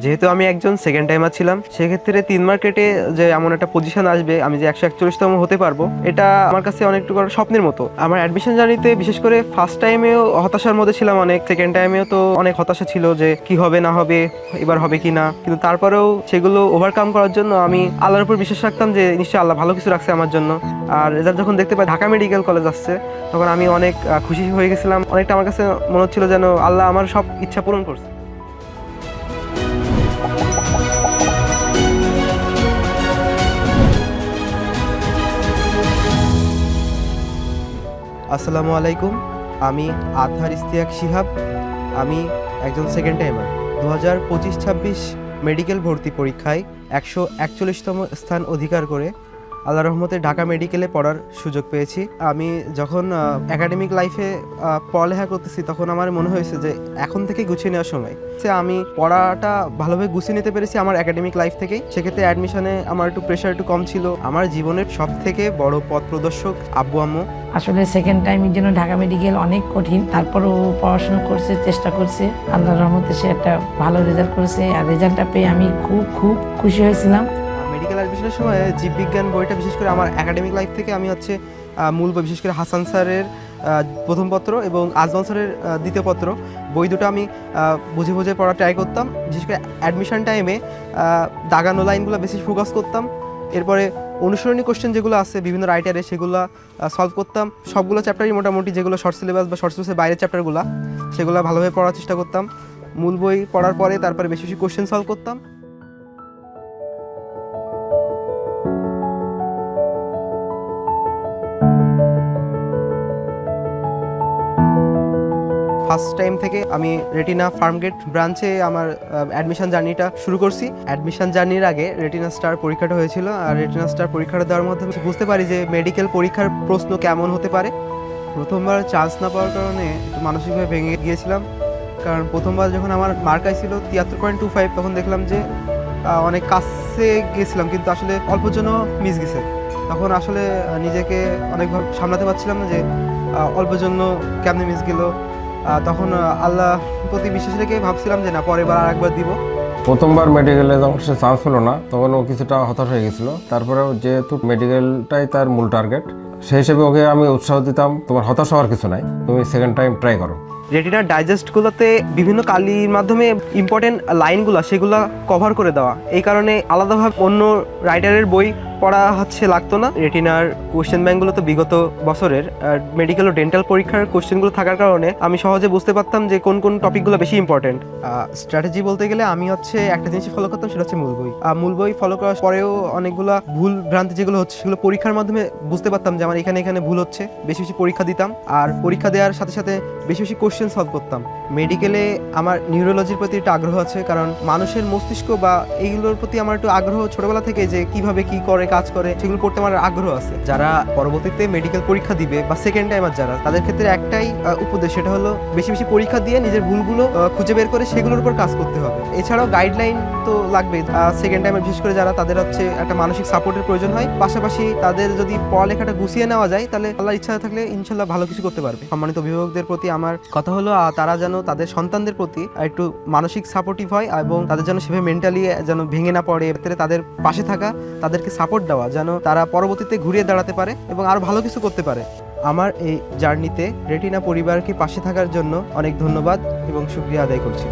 যেহেতু আমি একজন সেকেন্ড টাইমার ছিলাম, সেক্ষেত্রে 3 মার্কেটে যে এমন একটা পজিশন আসবে আমি যে 141তম হতে পারবো, এটা আমার কাছে অনেকটু স্বপ্নের মতো। আমার অ্যাডমিশন জার্নিতে বিশেষ করে ফার্স্ট টাইমেও হতাশার মধ্যে ছিলাম অনেক, সেকেন্ড টাইমেও তো অনেক হতাশা ছিল যে কি হবে না হবে, এবার হবে কি না, কিন্তু তারপরেও সেগুলো ওভারকাম করার জন্য আমি আল্লাহর উপর বিশ্বাস রাখতাম যে নিশ্চয়ই আল্লাহ ভালো কিছু রাখছে আমার জন্য। আর রেজাল্ট যখন দেখতে পাই ঢাকা মেডিকেল কলেজ আসছে, তখন আমি অনেক খুশি হয়ে গেছিলাম। অনেকটা আমার কাছে মনে হচ্ছিল যেন আল্লাহ আমার সব ইচ্ছা পূরণ করছে। আসসালামু আলাইকুম, আমি আতহার ইশতিয়াক শিহাব। আমি একজন সেকেন্ড টাইমার। 2025-26 মেডিকেল ভর্তি পরীক্ষায় 141তম স্থান অধিকার করে আল্লাহর রহমতে ঢাকা মেডিকেলে পড়ার সুযোগ পেয়েছি। আমি যখন একাডেমিক লাইফে পড়ালেখা করতেছি, তখন আমার মনে হয়েছে যে এখন থেকে গুছিয়ে নেওয়ার সময়। আমি পড়াটা ভালোভাবে গুছিয়ে নিতে পেরেছি আমার একাডেমিক লাইফ থেকেই। সেক্ষেত্রে অ্যাডমিশনে আমার একটু প্রেশার একটু কম ছিল। আমার জীবনের সব থেকে বড় পথ প্রদর্শক আব্বু আম্মু। আসলে সেকেন্ড টাইমের জন্য ঢাকা মেডিকেল অনেক কঠিন, তারপরও পড়াশোনা করছে, চেষ্টা করছে। আল্লাহর রহমতে সে একটা ভালো রেজাল্ট করেছে, আর রেজাল্টটা পেয়ে আমি খুব খুশি হয়েছিলাম। মেডিকেল অ্যাডমিশনের সময় জীববিজ্ঞান বইটা বিশেষ করে আমার একাডেমিক লাইফ থেকে আমি মূল বই, বিশেষ করে হাসান স্যারের প্রথম পত্র এবং আজমল স্যারের দ্বিতীয় পত্র, বই দুটো আমি বুঝে বুঝে পড়া ট্রাই করতাম। বিশেষ করে অ্যাডমিশন টাইমে দাগানো লাইনগুলো বেশি ফোকাস করতাম। এরপরে অনুসরণী কোশ্চেন যেগুলো আছে বিভিন্ন রাইটারে, সেগুলো সলভ করতাম। সবগুলো চ্যাপ্টারই মোটামুটি, যেগুলো শর্ট সিলেবাস বা শর্ট সিলেবাসের বাইরের চ্যাপ্টারগুলো, সেগুলো ভালোভাবে পড়ার চেষ্টা করতাম। মূল বই পড়ার পরে তারপরে বেশি বেশি কোশ্চেন সলভ করতাম। ফার্স্ট টাইম থেকে আমি রেটিনা ফার্মগেট ব্রাঞ্চে আমার অ্যাডমিশন জার্নিটা শুরু করছি। অ্যাডমিশন জার্নির আগে রেটিনা স্টার পরীক্ষাটা হয়েছিল, আর রেটিনা স্টার পরীক্ষাটা দেওয়ার মাধ্যমে বুঝতে পারি যে মেডিকেল পরীক্ষার প্রশ্ন কেমন হতে পারে। প্রথমবার চান্স না পাওয়ার কারণে একটু মানসিকভাবে ভেঙে গিয়েছিলাম, কারণ প্রথমবার যখন আমার মার্ক আইছিল 73.25, তখন দেখলাম যে অনেক কাছে গিয়েছিলাম, কিন্তু আসলে অল্প জন্য মিস গেছে। তখন আসলে নিজেকে অনেকভাবে সামলাতে পারছিলাম না যে অল্প জন্য কেমনে মিস গেল। তখন আল্লাহ প্রতি বিশ্বাস রেখে ভাবছিলাম যে না, পরের বার আরেকবার দিব। প্রথমবার মেডিকেলে যখন সে চান্স হলো না, তখন ও কিছুটা হতাশ হয়ে গেছিলো। তারপরেও যেহেতু মেডিকেলটাই তার মূল টার্গেট, সেই হিসেবে ওকে আমি উৎসাহ দিতাম, তোমার হতাশ হওয়ার কিছু নাই, তুমি সেকেন্ড টাইম ট্রাই করো। রেটিনার ডাইজেস্টগুলোতে বিভিন্ন কালির মাধ্যমে ইম্পর্টেন্ট লাইনগুলো সেগুলো কভার করে দেওয়া, এই কারণে আলাদাভাবে অন্য রাইটারের বই পড়া লাগতো না। রেটিনার কোশ্চেন ব্যাংকগুলো তো বিগত বছরের মেডিকেল ও ডেন্টাল পরীক্ষার কোশ্চেনগুলো থাকার কারণে আমি সহজে বুঝতে পারতাম যে কোন কোন টপিকগুলো বেশি ইম্পর্টেন্ট। স্ট্র্যাটেজি বলতে গেলে আমি একটা জিনিস ফলো করতাম, সেটা হচ্ছে মূল বই। মূল বই ফলো করার পরেও অনেকগুলো ভুল ভ্রান্তি যেগুলো হচ্ছে, সেগুলো পরীক্ষার মাধ্যমে বুঝতে পারতাম যে আমার এখানে ভুল হচ্ছে। বেশি বেশি পরীক্ষা দিতাম, আর পরীক্ষা দেওয়ার সাথে সাথে বেশি বেশি কোশ্চেন সলভ করতাম। মেডিকেলে আমার নিউরোলজির প্রতি একটা আগ্রহ আছে, কারণ মানুষের মস্তিষ্ক বা এইগুলোর প্রতি আমার একটু আগ্রহ ছোটবেলা থেকে, যে কিভাবে কি করে কাজ করে সেগুলো পড়তে আমার আগ্রহ আছে। যারা পরবর্তীতে মেডিকেল পরীক্ষা দিবে বা সেকেন্ড টাইমার যারা, তাদের ক্ষেত্রে একটাই উপদেশ, সেটা হলো বেশি বেশি পরীক্ষা দিয়ে নিজের ভুলগুলো খুঁজে বের করে সেগুলোর উপর কাজ করতে হবে। এছাড়াও গাইডলাইন তো লাগবে। সেকেন্ড টাইমার বিশেষ করে যারা, তাদের একটা মানসিক সাপোর্টের প্রয়োজন হয়। পাশাপাশি তাদের যদি পড়ালেখাটা গুছিয়ে নেওয়া যায়, তাহলে আল্লাহর ইচ্ছা থাকলে ইনশাল্লাহ ভালো কিছু করতে পারবে। সম্মানিত অভিভাবকদের প্রতি আমার কথা হলো, তারা যেন তাদের সন্তানদের প্রতি একটু মানসিক সাপোর্টিভ হয়, এবং তাদের যেন সেভাবে মেন্টালি যেন ভেঙে না পড়ে, তাদের পাশে থাকা, তাদেরকে সাপোর্ট দেওয়া, যেন তারা পরবর্তীতে ঘুরিয়ে দাঁড়াতে পারে এবং আরো ভালো কিছু করতে পারে। আমার এই জার্নিতে রেটিনা পরিবারকে পাশে থাকার জন্য অনেক ধন্যবাদ এবং শুকরিয়া আদায় করছি।